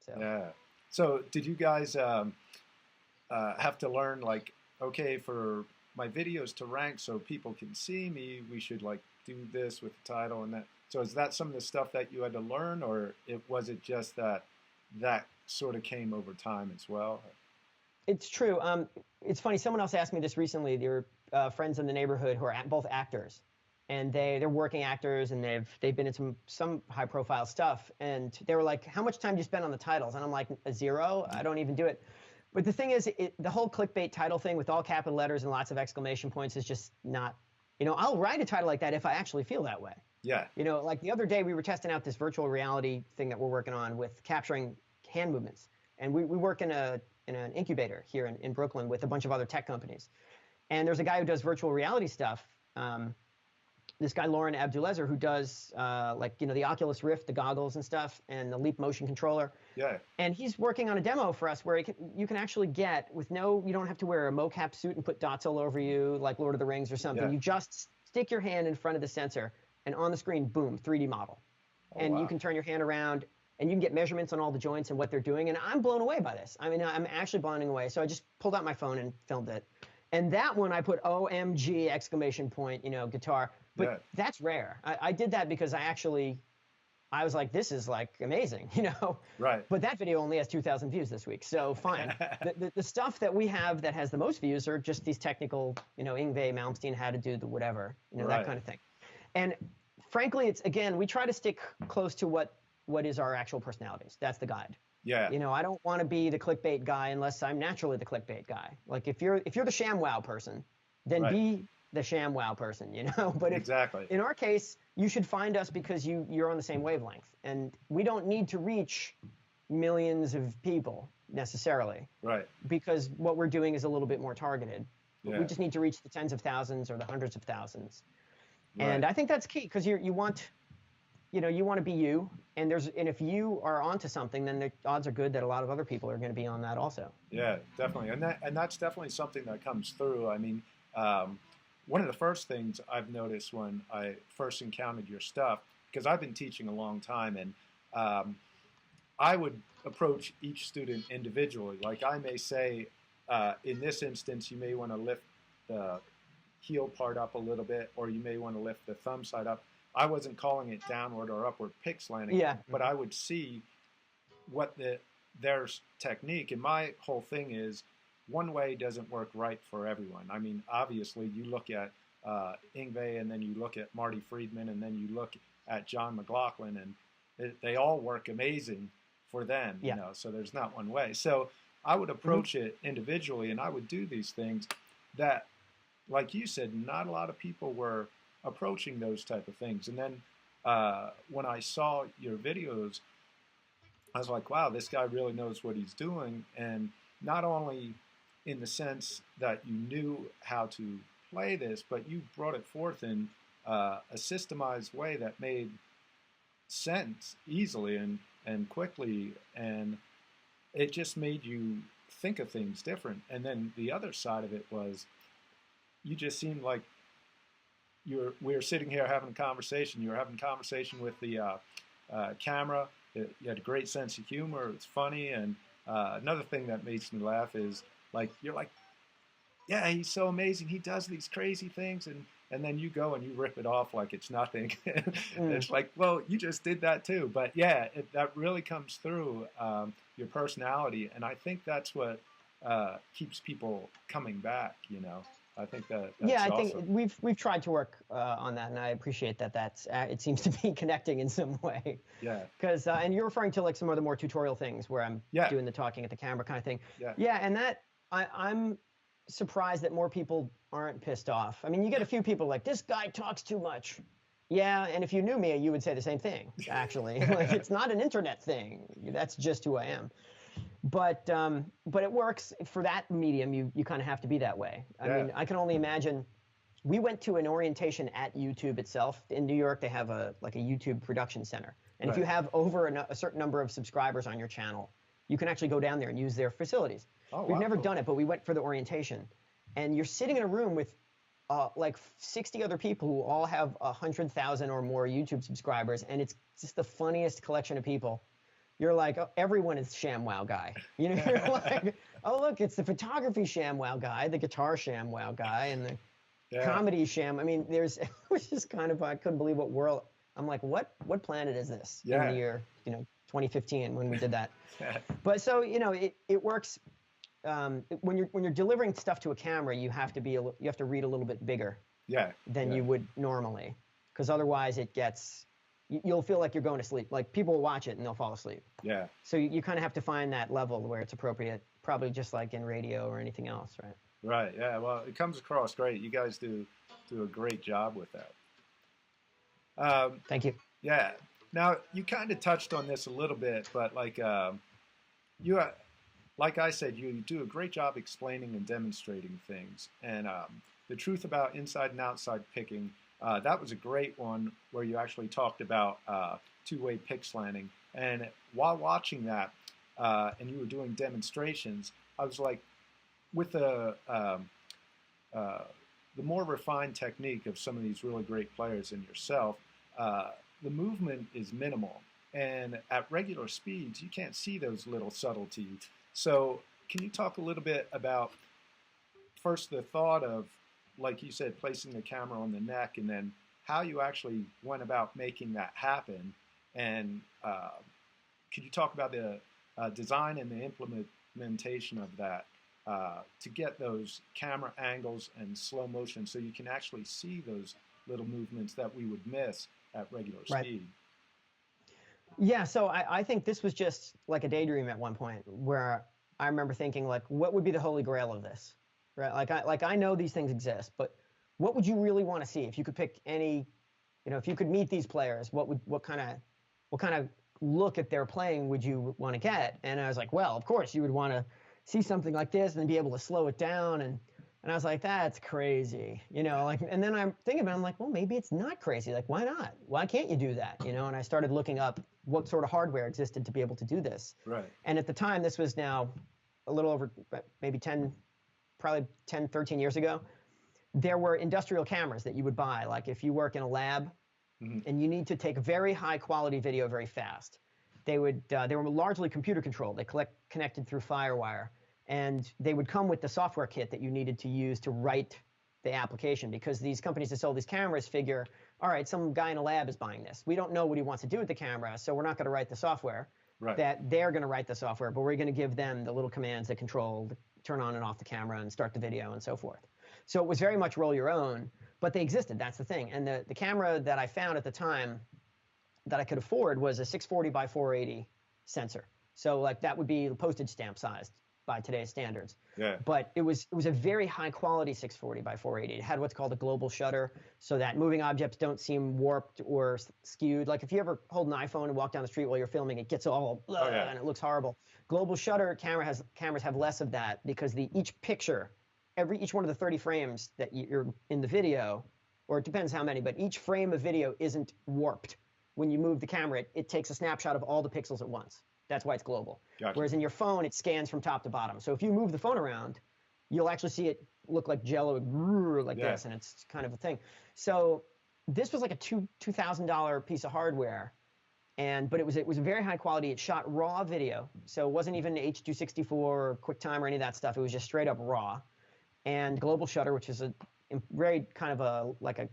So Yeah. So did you guys have to learn like, okay, for my videos to rank so people can see me, we should like do this with the title and that. So is that some of the stuff that you had to learn, or was it just that that sort of came over time as well? it's true. It's funny. Someone else asked me this recently. They were friends in the neighborhood who are both actors, and they're working actors, and they've been in some high profile stuff. And they were like, "How much time do you spend on the titles?" And I'm like, "A zero. I don't even do it." But the thing is, the whole clickbait title thing with all capital letters and lots of exclamation points is just not. I'll write a title like that if I actually feel that way. Yeah. Like the other day we were testing out this virtual reality thing that we're working on with capturing hand movements, and we work in an incubator here in Brooklyn with a bunch of other tech companies. And there's a guy who does virtual reality stuff. This guy, Lauren Abdulezer, who does the Oculus Rift, the goggles and stuff, and the Leap motion controller. Yeah. And he's working on a demo for us where you can actually get you don't have to wear a mocap suit and put dots all over you like Lord of the Rings or something. Yeah. You just stick your hand in front of the sensor, and on the screen, boom, 3D model. Oh, And wow. you can turn your hand around, and you can get measurements on all the joints and what they're doing. And I'm blown away by this. I mean, I'm actually blown away. So I just pulled out my phone and filmed it. And that one I put OMG exclamation point, guitar. But Yeah. that's rare. I did that because I was like, this is like amazing, Right. But that video only has 2,000 views this week. So fine. The stuff that we have that has the most views are just these technical, Yngwie Malmsteen, how to do the whatever, Right. that kind of thing. And frankly, it's, again, we try to stick close to what is our actual personalities. That's the guide. Yeah. I don't want to be the clickbait guy unless I'm naturally the clickbait guy. Like if you're the sham wow person, then Right. be the sham wow person, But Exactly. in our case, you should find us because you're on the same wavelength, and we don't need to reach millions of people necessarily. Right. Because what we're doing is a little bit more targeted. Yeah. We just need to reach the tens of thousands or the hundreds of thousands. Right. And I think that's key because you want to be you, and if you are onto something, then the odds are good that a lot of other people are going to be on that also. Yeah, definitely, and that's definitely something that comes through. I mean, one of the first things I've noticed when I first encountered your stuff, because I've been teaching a long time, and I would approach each student individually. Like I may say, in this instance, you may want to lift the heel part up a little bit, or you may want to lift the thumb side up. I wasn't calling it downward or upward pick slanting, Yeah. but I would see what their technique. And my whole thing is, one way doesn't work right for everyone. I mean, obviously, you look at Yngwie, and then you look at Marty Friedman, and then you look at John McLaughlin, and they all work amazing for them. Yeah. So there's not one way. So I would approach it individually, and I would do these things that, like you said, not a lot of people were approaching those type of things. And then when I saw your videos, I was like, wow, this guy really knows what he's doing. And not only in the sense that you knew how to play this, but you brought it forth in a systemized way that made sense easily and quickly. And it just made you think of things different. And then the other side of it was, you just seemed like we were sitting here having a conversation. You were having a conversation with the camera. You had a great sense of humor. It's funny. And another thing that makes me laugh is, like, you're like, yeah, he's so amazing. He does these crazy things. And then you go and you rip it off like it's nothing. It's like, well, you just did that too. But yeah, that really comes through, your personality. And I think that's what keeps people coming back, I think that's I awesome. think we've tried to work on that, and I appreciate that. It seems to be connecting in some way. Yeah. Because and you're referring to like some of the more tutorial things where I'm Yeah. doing the talking at the camera kind of thing. Yeah. Yeah, and that I'm surprised that more people aren't pissed off. I mean, you get a few people like, this guy talks too much. Yeah, and if you knew me, you would say the same thing. Actually, like, it's not an internet thing. That's just who I am. But it works for that medium. You kind of have to be that way. I mean, I can only imagine. We went to an orientation at YouTube itself in New York. They have a YouTube production center, and if you have over a certain number of subscribers on your channel, you can actually go down there and use their facilities. Oh, We've wow. never done it, but we went for the orientation, and you're sitting in a room with like 60 other people who all have 100,000 or more YouTube subscribers, and it's just the funniest collection of people. you're like, oh, everyone is ShamWow guy. You know, you're like, oh, look, it's the photography ShamWow guy, the guitar ShamWow guy, and the comedy sham. I mean, it was just kind of, I couldn't believe what world. I'm like, what planet is this in the year, 2015 when we did that? But so, it works. When you're delivering stuff to a camera, you have to read a little bit bigger than you would normally, because otherwise you'll feel like you're going to sleep. Like, people will watch it and they'll fall asleep. Yeah. So you kind of have to find that level where it's appropriate, probably just like in radio or anything else, right? Right. Yeah. Well, it comes across great. You guys do a great job with that. Thank you. Yeah. Now, you kind of touched on this a little bit, but like I said, you do a great job explaining and demonstrating things. And the truth about inside and outside picking, that was a great one where you actually talked about two-way pick slanting. And while watching that, and you were doing demonstrations, I was like, with the more refined technique of some of these really great players and yourself, the movement is minimal. And at regular speeds, you can't see those little subtleties. So can you talk a little bit about, first, the thought of, like you said, placing the camera on the neck, and then how you actually went about making that happen? And could you talk about the design and the implementation of that to get those camera angles and slow motion so you can actually see those little movements that we would miss at regular speed? Yeah, so I think this was just like a daydream at one point, where I remember thinking, like, what would be the holy grail of this, right? Like I know these things exist, but what would you really want to see if you could pick any, if you could meet these players? What kind of look at their playing would you want to get? And I was like, well, of course you would want to see something like this and then be able to slow it down. And I was like, that's crazy, and then I'm thinking about it, I'm like, well, maybe it's not crazy. Like, why not? Why can't you do that? And I started looking up what sort of hardware existed to be able to do this. Right. And at the time, this was now a little over maybe 13 years ago, there were industrial cameras that you would buy. Like, if you work in a lab and you need to take very high quality video very fast, they were largely computer controlled. They connected through FireWire. And they would come with the software kit that you needed to use to write the application, because these companies that sell these cameras figure, all right, some guy in a lab is buying this. We don't know what he wants to do with the camera, so we're not going to write the software. Right. That they're going to write the software, but we're going to give them the little commands that control, turn on and off the camera and start the video and so forth. So it was very much roll your own, but they existed. That's the thing. And the camera that I found at the time that I could afford was a 640 by 480 sensor. So like that would be postage stamp sized by today's standards. Yeah. But it was a very high quality 640 by 480. It had what's called a global shutter, so that moving objects don't seem warped or skewed. Like if you ever hold an iPhone and walk down the street while you're filming, it gets all and it looks horrible. Global shutter cameras have less of that, because each picture, each one of the 30 frames that you're in the video, or it depends how many, but each frame of video isn't warped. When you move the camera, it takes a snapshot of all the pixels at once. That's why it's global. Gotcha. Whereas in your phone, it scans from top to bottom. So if you move the phone around, you'll actually see it look like jello, like this, and it's kind of a thing. So this was like a $2,000 piece of hardware, but it was a very high quality. It shot raw video, so it wasn't even H.264 or QuickTime or any of that stuff. It was just straight up raw, and global shutter, which is a very kind of a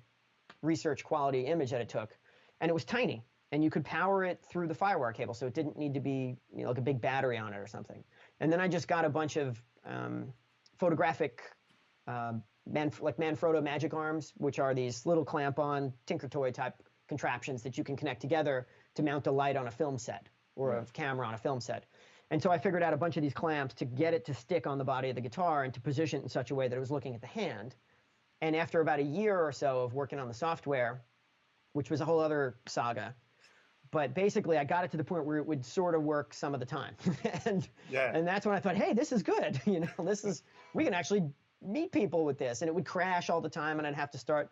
research quality image that it took, and it was tiny. And you could power it through the FireWire cable, so it didn't need to be like a big battery on it or something. And then I just got a bunch of photographic Manfrotto magic arms, which are these little clamp-on Tinker Toy type contraptions that you can connect together to mount a light on a film set, or a camera on a film set. And so I figured out a bunch of these clamps to get it to stick on the body of the guitar and to position it in such a way that it was looking at the hand. And after about a year or so of working on the software, which was a whole other saga, but basically I got it to the point where it would sort of work some of the time. and that's when I thought, hey, this is good. We can actually meet people with this. And it would crash all the time, and I'd have to start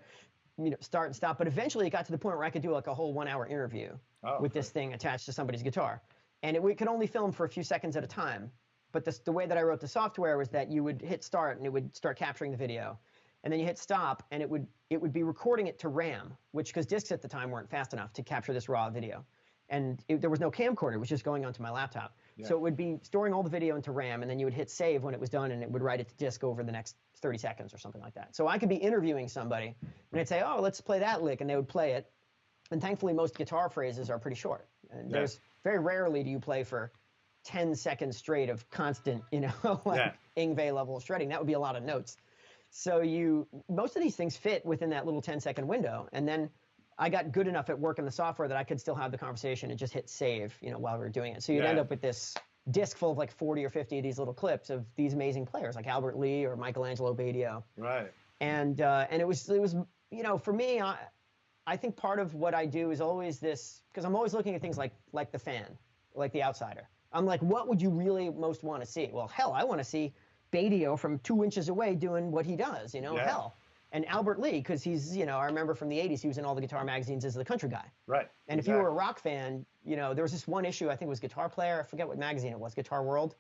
and stop. But eventually it got to the point where I could do like a whole 1 hour interview with this thing attached to somebody's guitar. And we could only film for a few seconds at a time. But the way that I wrote the software was that you would hit start and it would start capturing the video. And then you hit stop and it would be recording it to RAM, because discs at the time weren't fast enough to capture this raw video. and there was no camcorder. It was just going onto my laptop. Yeah. So it would be storing all the video into RAM, and then you would hit save when it was done, and it would write it to disk over the next 30 seconds or something like that. So I could be interviewing somebody, and I'd say, oh, let's play that lick, and they would play it. And thankfully, most guitar phrases are pretty short. And there's very rarely do you play for 10 seconds straight of constant, like Yngwie level shredding. That would be a lot of notes. So most of these things fit within that little 10-second window. And then I got good enough at working the software that I could still have the conversation and just hit save, while we were doing it. So you'd end up with this disc full of like 40 or 50 of these little clips of these amazing players like Albert Lee or Michelangelo Badio. Right. And it was for me, I think part of what I do is always this, because I'm always looking at things like the fan, like the outsider. I'm like, what would you really most want to see? Well, hell, I want to see Badio from 2 inches away doing what he does, hell. And Albert Lee, because he's, I remember from the 80s, he was in all the guitar magazines as the country guy. Right. And if you were a rock fan, there was this one issue, I think it was Guitar Player, I forget what magazine it was, Guitar World.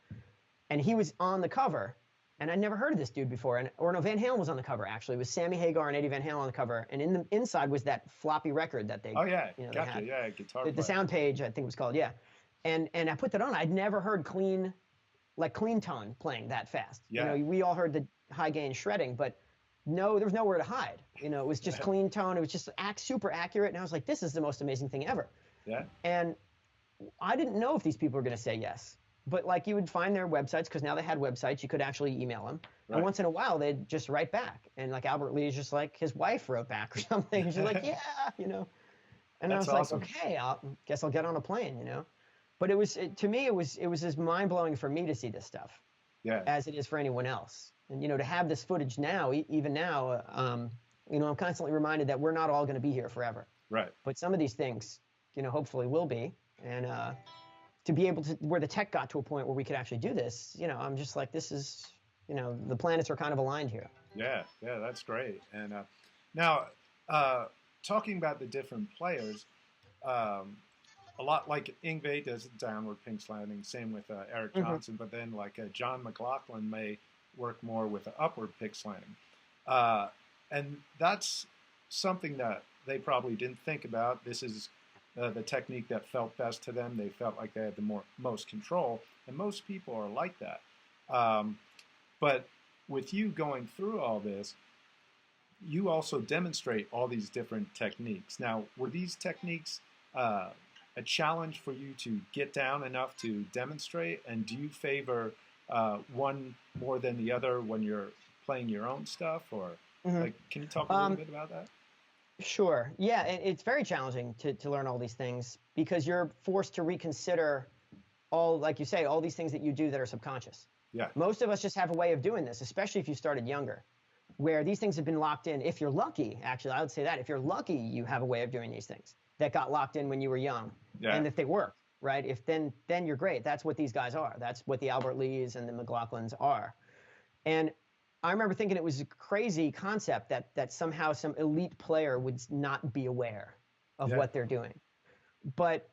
And he was on the cover, and I'd never heard of this dude before. Van Halen was on the cover, actually. It was Sammy Hagar and Eddie Van Halen on the cover. And in the inside was that floppy record that they gotcha, they had. Guitar Player. The sound page, I think it was called, yeah. And I put that on. I'd never heard clean tone playing that fast. Yeah. We all heard the high gain shredding, but no, there was nowhere to hide. It was just clean tone. It was just super accurate. And I was like, this is the most amazing thing ever. Yeah. And I didn't know if these people were going to say yes. But you would find their websites, because now they had websites, you could actually email them. Right. And once in a while, they'd just write back. And Albert Lee is just like, his wife wrote back or something. She's like, yeah, And That's I was awesome. like, okay, guess I'll get on a plane, But to me, it was as mind-blowing for me to see this stuff as it is for anyone else. And, to have this footage now, even now, I'm constantly reminded that we're not all going to be here forever. Right. But some of these things, hopefully will be. And to be able to, where the tech got to a point where we could actually do this, I'm just like, this is, the planets are kind of aligned here. Yeah, that's great. And now, talking about the different players, a lot like Yngwie does Downward Pick Slanting, same with Eric Johnson, but then John McLaughlin may work more with Upward Pick Slanting. And that's something that they probably didn't think about. This is the technique that felt best to them. They felt like they had the most control, and most people are like that. But with you going through all this, you also demonstrate all these different techniques. Now, were these techniques a challenge for you to get down enough to demonstrate? And do you favor one more than the other when you're playing your own stuff? Or can you talk a little bit about that? Sure. Yeah, it's very challenging to learn all these things, because you're forced to reconsider all, like you say, all these things that you do that are subconscious. Yeah. Most of us just have a way of doing this, especially if you started younger, where these things have been locked in. If you're lucky, actually, I would say that. If you're lucky, you have a way of doing these things that got locked in when you were young. Yeah. And if they work, right? If then you're great. That's what these guys are. That's what the Albert Lees and the McLaughlins are. And I remember thinking it was a crazy concept that somehow some elite player would not be aware of what they're doing. But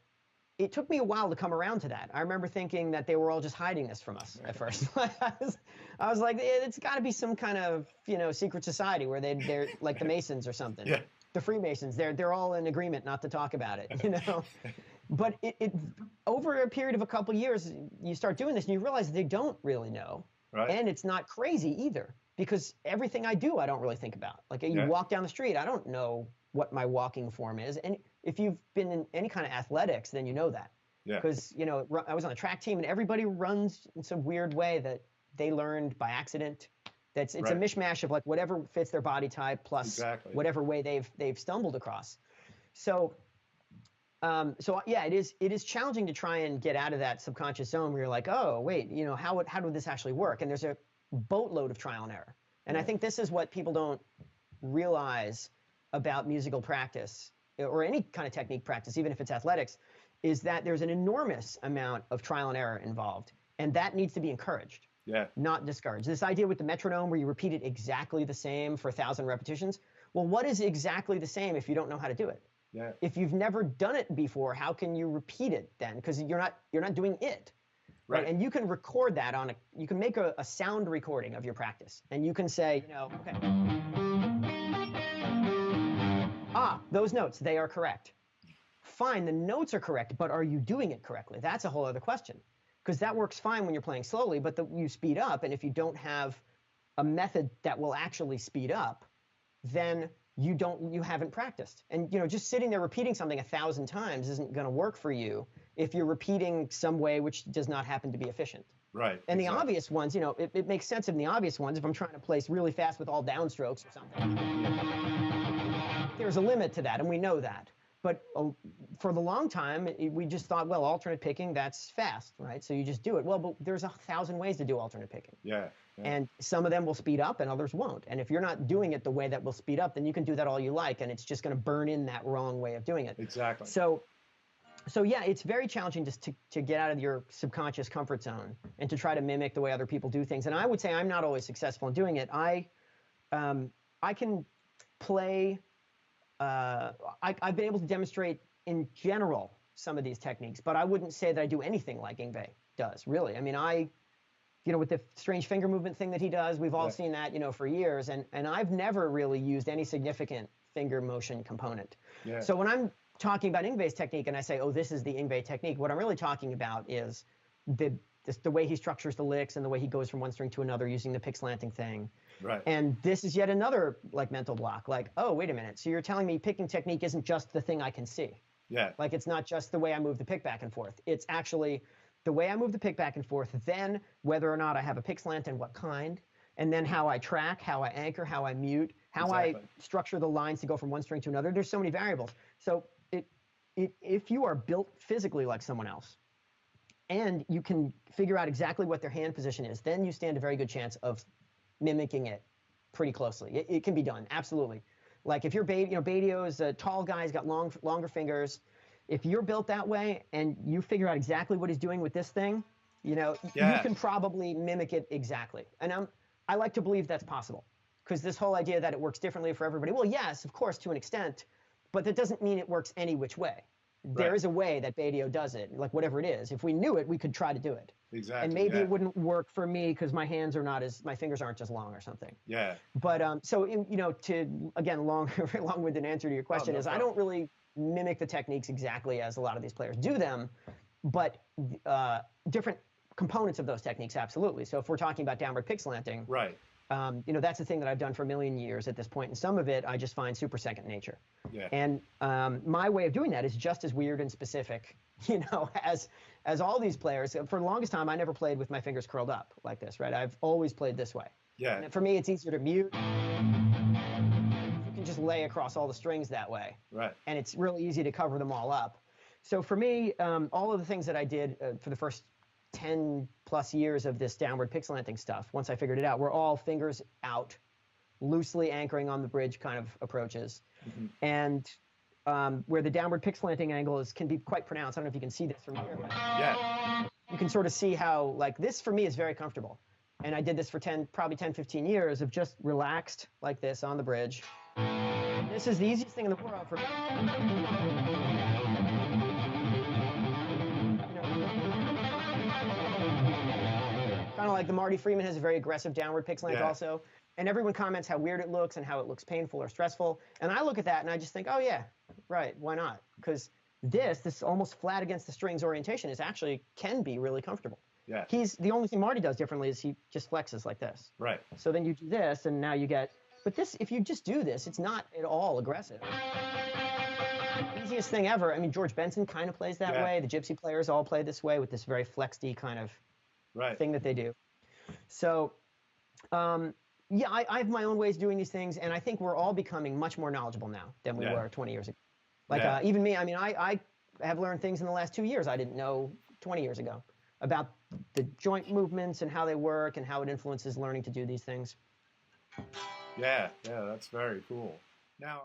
it took me a while to come around to that. I remember thinking that they were all just hiding this from us at first. I was like, it's got to be some kind of secret society where they're like the Masons or something. Yeah. The Freemasons. They're all in agreement not to talk about it. But it over a period of a couple years, you start doing this and you realize they don't really know. Right. And it's not crazy either, because everything I do, I don't really think about. Like you walk down the street, I don't know what my walking form is. And if you've been in any kind of athletics, then you know that. Yeah. Because, I was on a track team and everybody runs in some weird way that they learned by accident. It's a mishmash of like whatever fits their body type plus whatever way they've stumbled across. So it is challenging to try and get out of that subconscious zone where you're like, oh, wait, how would this actually work? And there's a boatload of trial and error. And I think this is what people don't realize about musical practice or any kind of technique practice, even if it's athletics, is that there's an enormous amount of trial and error involved. And that needs to be encouraged, not discouraged. This idea with the metronome where you repeat it exactly the same for 1,000 repetitions. Well, what is exactly the same if you don't know how to do it? Yeah. If you've never done it before, how can you repeat it then? Because you're not doing it. Right. And you can record that you can make a sound recording of your practice. And you can say, okay. Those notes, they are correct. fine, the notes are correct, but are you doing it correctly? That's a whole other question. Because that works fine when you're playing slowly, but you speed up, and if you don't have a method that will actually speed up, then you haven't practiced. And just sitting there repeating something 1,000 times isn't going to work for you if you're repeating some way which does not happen to be efficient. Right. And the obvious ones, it makes sense in the obvious ones. If I'm trying to place really fast with all downstrokes or something, there's a limit to that, and we know that. But for the long time, we just thought, well, alternate picking, that's fast, right? So you just do it. Well, but there's 1,000 ways to do alternate picking. Yeah. And some of them will speed up and others won't. And if you're not doing it the way that will speed up, then you can do that all you like, and it's just going to burn in that wrong way of doing it. Exactly. So yeah, it's very challenging just to get out of your subconscious comfort zone and to try to mimic the way other people do things. And I would say I'm not always successful in doing it. I can play. I've been able to demonstrate in general some of these techniques, but I wouldn't say that I do anything like Yngwie does, really. I mean, with the strange finger movement thing that he does, we've all seen that, for years, and I've never really used any significant finger motion component. Yeah. So when I'm talking about Yngwie's technique and I say, oh, this is the Yngwie technique, what I'm really talking about is the way he structures the licks and the way he goes from one string to another using the pick slanting thing. Right. And this is yet another mental block. Oh, wait a minute. So you're telling me picking technique isn't just the thing I can see. Yeah. It's not just the way I move the pick back and forth. It's actually the way I move the pick back and forth, then whether or not I have a pick slant and what kind, and then how I track, how I anchor, how I mute, how I structure the lines to go from one string to another. There's so many variables. So if you are built physically like someone else, and you can figure out exactly what their hand position is, then you stand a very good chance of mimicking it pretty closely. It can be done, absolutely. If you're Badio is a tall guy, he's got longer fingers. If you're built that way and you figure out exactly what he's doing with this thing, you can probably mimic it exactly. And I like to believe that's possible, because this whole idea that it works differently for everybody, well, yes, of course, to an extent, but that doesn't mean it works any which way. There is a way that Badio does it, whatever it is. If we knew it, we could try to do it. Exactly. And maybe it wouldn't work for me because my fingers aren't as long or something. Yeah. But to again, very long-winded answer to your question is I don't really mimic the techniques exactly as a lot of these players do them, but different components of those techniques, absolutely. So if we're talking about downward pick slanting, right. That's the thing that I've done for a million years at this point, and some of it I just find super second nature. Yeah. And my way of doing that is just as weird and specific, as all these players. For the longest time, I never played with my fingers curled up like this, right? I've always played this way. Yeah. And for me, it's easier to mute. You can just lay across all the strings that way. Right. And it's really easy to cover them all up. So for me, all of the things that I did for the first 10 plus years of this downward pick slanting stuff, once I figured it out, were all fingers out, loosely anchoring on the bridge kind of approaches. Mm-hmm. And where the downward pick slanting angle can be quite pronounced. I don't know if you can see this from here. But yeah. You can sort of see how, this for me is very comfortable. And I did this for probably 10, 15 years of just relaxed like this on the bridge. This is the easiest thing in the world for me. Kind of like the Marty Freeman has a very aggressive downward pick slant also. And everyone comments how weird it looks and how it looks painful or stressful. And I look at that and I just think, oh yeah, right, why not? Because this almost flat against the strings orientation can be really comfortable. Yeah. The only thing Marty does differently is he just flexes like this. Right. So then you do this and now you get, but this, if you just do this, it's not at all aggressive. Easiest thing ever. I mean, George Benson kind of plays that way. The Gypsy players all play this way with this very flexy kind of thing that they do. So, yeah, I have my own ways of doing these things, and I think we're all becoming much more knowledgeable now than we were 20 years ago. Even me, I mean, I have learned things in the last 2 years I didn't know 20 years ago about the joint movements and how they work and how it influences learning to do these things. Yeah, that's very cool. Now,